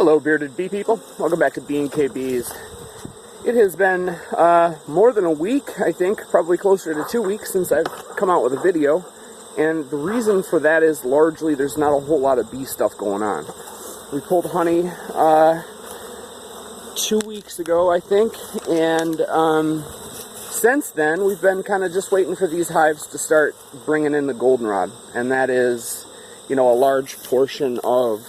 Hello bearded bee people, welcome back to B&K It has been more than a week, I think, probably closer to 2 weeks since I've come out with a video, and the reason for that is largely there's not a whole lot of bee stuff going on. We pulled honey 2 weeks ago, I think, and since then we've been kind of just waiting for these hives to start bringing in the goldenrod, and that is, you know, a large portion of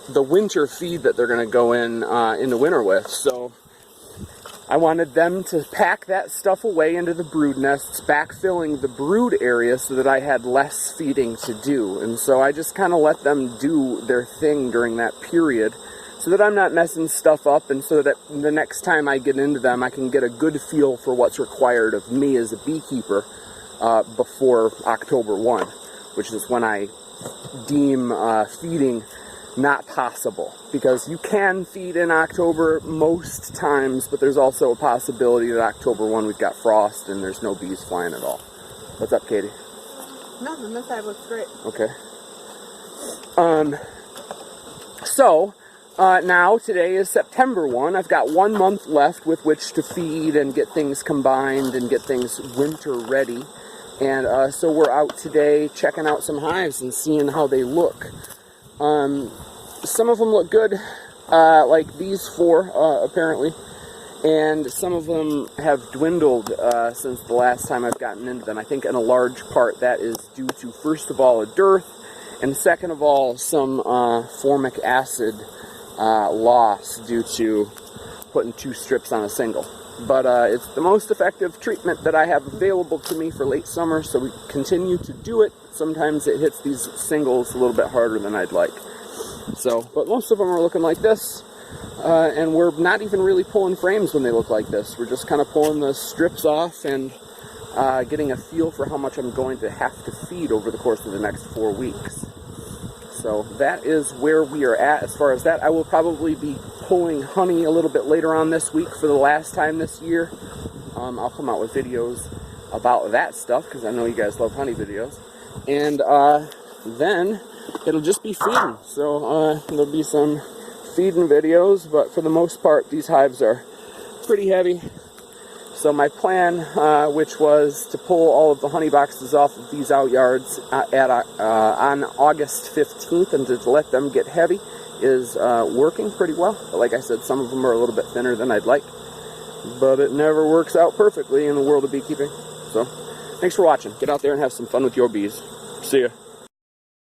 the winter feed that they're going to go in the winter with. So I wanted them to pack that stuff away into the brood nests, backfilling the brood area so that I had less feeding to do. And so I just kind of let them do their thing during that period so that I'm not messing stuff up, and so that the next time I get into them I can get a good feel for what's required of me as a beekeeper before October 1, which is when I deem feeding not possible, because you can feed in October most times, but there's also a possibility that October 1 we've got frost and there's no bees flying at all. What's up, Katie? Nothing, this side looks great. Okay. Now today is September 1. I've got 1 month left with which to feed and get things combined and get things winter ready. And so we're out today checking out some hives and seeing how they look. Some of them look good, like these four, apparently, and some of them have dwindled since the last time I've gotten into them. I think in a large part that is due to, first of all, a dearth, and second of all, some formic acid loss due to putting 2 strips on a single. But it's the most effective treatment that I have available to me for late summer, so we continue to do it. Sometimes it hits these singles a little bit harder than I'd like. So, but most of them are looking like this, and we're not even really pulling frames when they look like this. We're just kind of pulling the strips off and getting a feel for how much I'm going to have to feed over the course of the next 4 weeks. So that is where we are at as far as that. I will probably be pulling honey a little bit later on this week for the last time this year. I'll come out with videos about that stuff because I know you guys love honey videos. And then it'll just be feeding. So there'll be some feeding videos, but for the most part these hives are pretty heavy. So my plan, which was to pull all of the honey boxes off of these out yards on August 15th and to let them get heavy, is working pretty well. But like I said, some of them are a little bit thinner than I'd like, but it never works out perfectly in the world of beekeeping. So thanks for watching. Get out there and have some fun with your bees. See ya.